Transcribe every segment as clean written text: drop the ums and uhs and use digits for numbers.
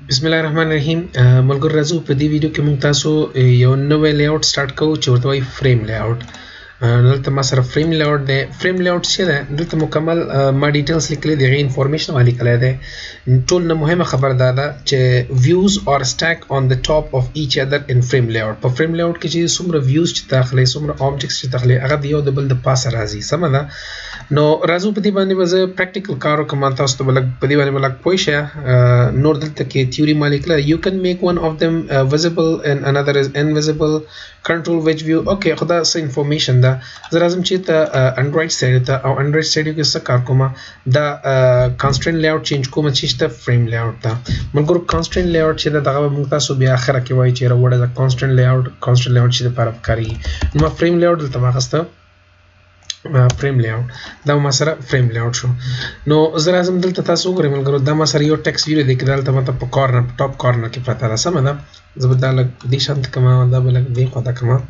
بسم الله الرحمن الرحیم ملګرو راځو په دې ویډیو کې موږ تاسو یو نوې لیاوټ سٹارټ کوو چې ورته وایي فریم لیاوټ. دلته ما سره فریم لیاوټ دی. فریم لیاوټ څه دی؟ دلته مکمل ما ډیټیلز لیکلي دي، هغې انفارمیشن ما لیکلی دی. ټول نه مهمه خبر دا ده چې ویوز اور سټیک آن د ټاپ اف ایچ ادر ان فریم لیاوټ. په فریم لیاوټ کې چې څومره ویوز چې داخلي، څومره آبجیکټس چې داخلي، هغه د یو د بل د پاسه راځي. سمه ده؟ نو راځو په دې باندې به زه پریکټیکل کار وکړم، تاسو ته به لږ په دې باندې به لږ پوه شئ. نور دلته کې تیوري ما لیکله. You can make one of them visible and another is invisible. Control which view. Okay، خو دا څه انفارمیشن ده. زه راځم چې ته انډرایډ سایډ ته، او انډرایډ سایډ کې څه کار کوم؟ دا کانسټرینټ لیاوټ چینج کوم چې ته فریم لیاوټ ته. ملګرو کانسټرینټ لیاوټ چې ده دغه به موږ تاسو بیا اخره کې وایي چې what is a constraint layout. constraint layout چې لپاره پکارېږي. نو ما فریم لیاوټ دلته واخیسته، فریم لیاوټ دا ما سره فریم لیاوټ شو. نو زه راځم دلته تاسو وګورئ ملګرو، دا ما سره یو ټیکس ویډیو دی، دلته ماته په کارنر ټاپ کارنر کې پرته ده. سمه ده؟ زه به دا لږ دې شانت کړم، دا به لږ دې خواته کړم.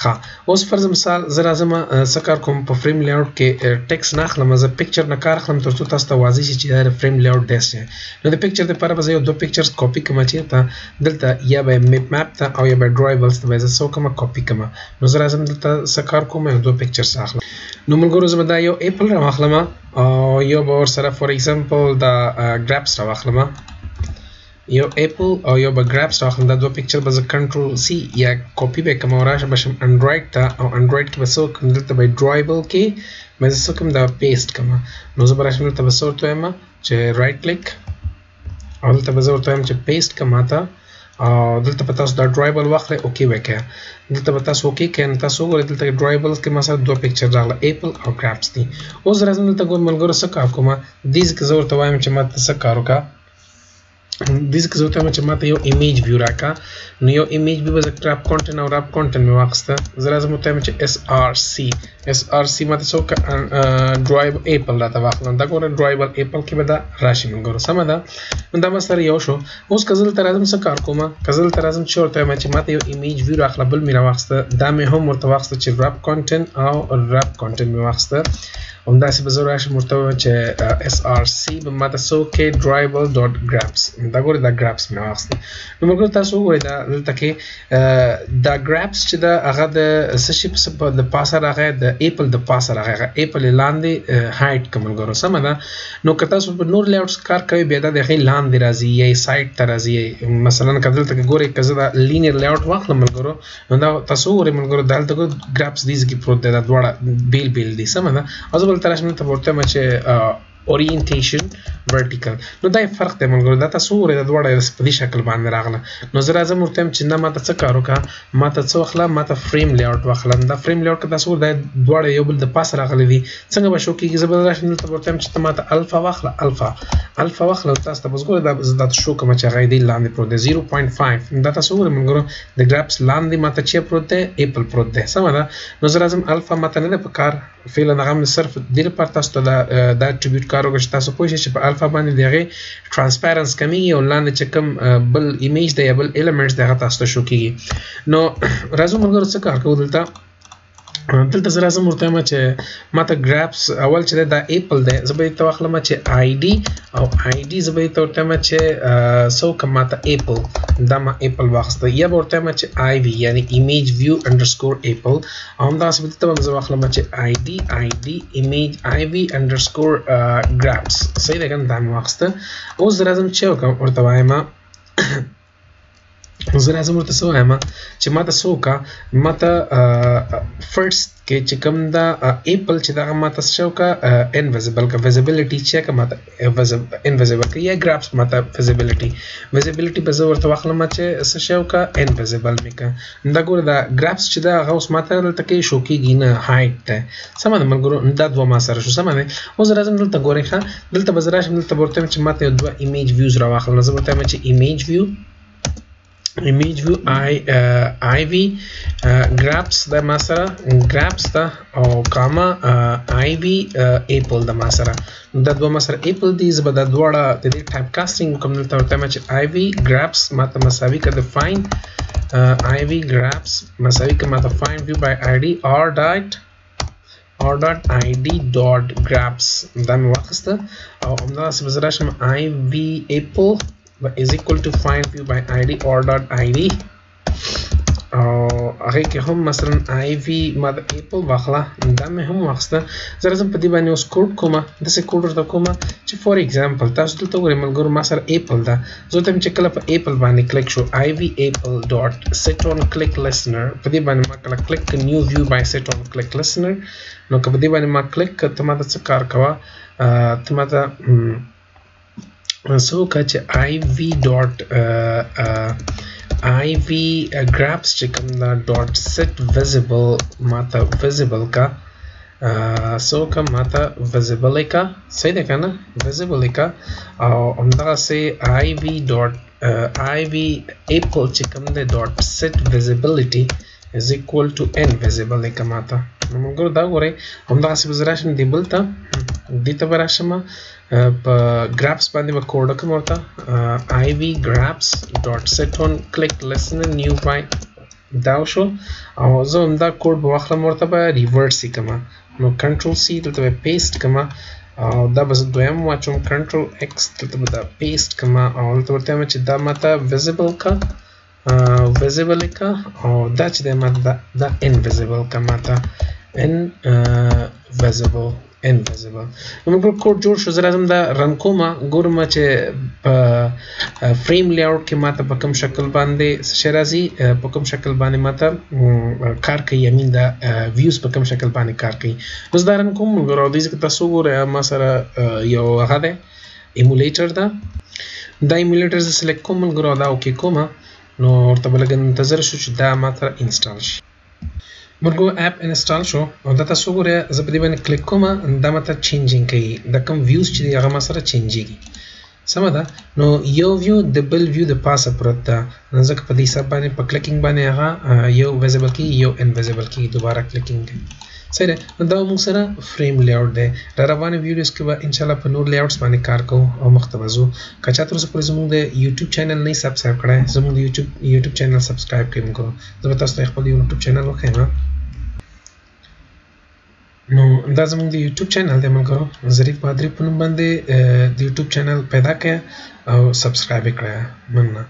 ښه، اوس فرض مثال زه راځم څه کار کوم په فریم لیاوټ کې ټیکس نه اخلم، زه پکچر نه کار اخلم تر څو تاسو ته واضح شي چې دا فریم لیاوټ ډیسک دی. نو د پکچر دپاره به زه یو 2 پکچرز کاپي کړم چېرته دلته، یا به میپ ته او یا به ډرایبلز ته به زه څه وکړم کاپي کړم. نو زه راځم دلته څه کار کوم، یو 2 پکچرز اخلم. نو ملګرو زه به دا یو ایپل راواخلم او یو به ورسره فور ایگزامپل دا ګراپس راواخلم، یو ایپل او یو به ګراپس راواخلم. دا 2 پکچر به زه کنټرول سی یا کاپي به کړم او راشه بشم انډرایډ ته، او انډرایډ کې به څه وکړم دلته به ډرایبل کې به زه څه وکړم دا پیسټ کړم. نو زه به راشم دلته به څه ورته وایم چې رایټ کلیک، او دلته به زه ورته وایم چې پیسټ کړم ماته، او دلته به تاسو دا ډرایبل واخلئ اوکې به کړئ. دلته به تاسو اوکې کړئ. نو تاسو وګورئ دلته ډرایبلز کې ما سره 2 پکچر راغله، ایپل او ګراپس دي. اوس راځم دلته ګور ملګرو څه کار کوم، دې ځکه زه ورته وایم چې ماته څه کار وکړه، دې ځکه زه ورته وایم چې ماته یو ایمیج ویو راکړه. نو یو ایمیج ویو به زه ریپ کانټینټ او ریپ کانټینټ مې واخیسته. زه راځم ورته وایم چې SRC ماته څه وکړه ډرایب ایپل راته واخلم. دا ګوره ډرایبل ایپل کې به دا راشي ملګرو. سمه ده؟ نو دا به سره یو شو. اوس که زه دلته راځم څه کار کوم، که زه دلته راځم چې ورته وایم چې ماته یو ایمیج ویو راخله، بل مې راواخیسته، دا مې هم ورته واخیسته چې ریپ کانټینټ او ریپ کانټینټ مې واخیسته. همداسې به زه راشم ورته وایم چې SRC به ماته څه وکړي ډرایبل ډاټ ګراپس. دا ګورئ دا ګراپس مې واخیسته. نو ملګرو تاسو وګورئ دا دلته کې دا ګراپس چې ده هغه د څه شي د پاسه راغی، د ایپل د پاسه راغی، هغه ایپل یې لاندې هایټ کړه ملګرو. سمه ده؟ نو که تاسو په نور لیاوټس کار کوئ بیا دا د هغې لاندې راځي یا یې سایډ ته راځي. مثلا که دلته کې ګورئ که زه دا لینیر لیاوټ واخلم ملګرو، نو دا تاسو وګورئ ملګرو دا دلته ګراپس دې ځای کې پروت دی، دا دواړه بیل بیل دي. سمه ده؟ او زه به دلته راشم دلته به ورته وایم چې اورینټیشن ورټیکل. نو دا یې فرق دی ملګرو، دا تاسو وګورئ دا دواړه په دې شکل باندې راغله. نو زه راځم ورته وایم چې نه ماته څه کار وکړه، ماته څه واخله، ماته فریم لیاوټ واخله. دا فریم لیاوټ که تاسو وګورئ دا دواړه یو بل د پاسه راغلي دي. څنګه به شو کېږي؟ زه به راشم دلته به ورته وایم چې ته ماته الفا واخله، الفا واخله. تاسو ته به زه ګورئ دا زه درته شو کوم چې هغه یې دې لاندې پروت دی 0.5. دا تاسو وګورئ ملګرو د ګراپس لاندې ماته چې پروت دی ایپل پروت دی. سمه ده؟ نو زه راځم الفا ماته نه ده په کار، فعلا هغه مې صرف دې لپاره تاسو ته دا اټریبیوټ کار وکړه چې تاسو پوه شئ چې په الفا باندې د هغې ټرانسپیرنس کمیږي او لاندې چې کوم بل ایمیج دی یا بل ایلیمنټس دی هغه تاسو ته شو کېږي. نو راځو ملګرو څه کار کوو دلته زه راځم ورته وایم چې ماته ګراپس اول چې دی دا ایپل دی، زه به یې ته واخلم چې ID او ID زه به یې ته ورته وایم چې څه وکړم ماته ایپل، دا ما ایپل واخیسته، یا به ورته وایم چې IV یعنی ایمیج ویو انډرسکور ایپل، او همداسې به دلته به زه واخلم چې ID ایمیج IV انډرسکور ګراپس. صحیح دی که نه؟ دا مې واخیسته. اوس زه راځم چې وکړم ورته وایم زه راځم ورته څه وایم چې ماته څه وکړه، ماته فرست کې چې کوم دا ایپل چې دغه ماته څه وکړه انویزیبل که ویزیبیلیټي چې که ماته انویزیبل که یا ګراپس ماته ویزیبیلیټي به زه ورته واخلم چې څه شی وکړه انویزیبل مې کړه. دا ګوره دا ګراپس چې ده هغه اوس ماته دلته کې شو کېږي نه هایټ دی. سمه ده ملګرو؟ دا دوه ما سره شو. سمه ده؟ اوس راځم دلته ګورئ ښه دلته به زه راشم دلته به ورته وایم چې ماته یو 2 ایمیج ویوز راواخلم. زه به ورته وایم چې ایمیج ویو IV ګراپس د ما سره ګراپس ده او کاما IV ایپل د ما سره، دا دوه ما سره ایپل دي. زه به دا دواړه د دې ټایپ کاسټینګ وکړم. دلته ورته وایم چې IV ګراپس ماته مساوي که د فاین IV ګراپس مساوي که ماته فاین ویو بای ID r.id.graphs دا مې واخیسته، او همداسې به زه راشم IV ایپل is equal to find view by id or dot id او هغه کې هم مثلا IV ما د اپل واخله دا مې هم واخسته زه راځم په دې باندې اوس کوډ کومه داسې کوډ ورته کومه چې فور ایگزامپل تاسو دلته وګورئ ملګرو ما سره اپل ده زه ته چې کله په اپل باندې کلیک شو IV apple dot set on click listener په دې باندې ما کله کلیک new view by set on click listener نو که په دې باندې ما کلیک ته ما څه کار کوه ته ما ته سو که چې IV dot IV grabs چې کوم دا dot set visible ماته visible کا سو که ماته visible کا صحیح ده کنه visible کا او همدغه سي IV dot IV apple چې کوم ده dot set visibility is equal to invisible کا ماته نو موږ دا غواړي همدغه سي بزراشم دی بلته دې ته براشم په grabs باندې به کوډ کوم ورته IV grabs dot set on click listener new by دا شو او زه هم دا کوډ به واخلم ورته به ریورس کما نو کنټرول C دلته به پیسټ کما او دا به دویم واچوم کنټرول X دلته به دا پیسټ کما او دلته ورته چې دا ماته visible کا visible کا او دا چې دا ماته دا invisible کا ماته invisible موږ کوډ جوړ شو زه راځم دا رن کوم ګورم چې په فریم لیاوټ کې ماته په کوم شکل باندې شرازي په کوم شکل باندې ماته کار کوي یمین دا ویوز په کوم شکل باندې کار کوي اوس دا رن کوم ګورو دې چې تاسو ګورئ ما سره یو هغه ده ایمولیټر دا ایمولیټر زه سلیکټ کوم ګورو دا اوکې کوم نو ورته بلګ منتظر شو چې دا ماته انسټال شي مرګو اپ انسټال شو او دا تاسو ګورئ زه په دې باندې کلیک کوم دا ماته چینجینګ کوي دا کوم ویوز چې هغه ما سره چینجيږي سمه ده نو یو ویو د بل ویو د پاسه پروت ده ځکه په دې حساب باندې په کلیکینګ باندې هغه یو ویزیبل کی یو انویزیبل کی دوباره کلیکینګ کوي صحیح ده دا موږ سره فریم لیاوټ ده را روانه ویډیوز کې به ان شاء الله په نور لیاوټس باندې کار کوو او مختبزو کچا تر اوسه پورې زموږ د یوټیوب چینل نه سبسکرایب کړئ زموږ د یوټیوب چینل سبسکرایب کړئ موږ زه تاسو ته خپل یوټیوب چینل وښیم نو دا زموږ د یوټیوب چینل دی ملګرو ظریف پادری په نوم باندې د یوټیوب چینل پیدا کړئ او سبسکرایب کړئ مننه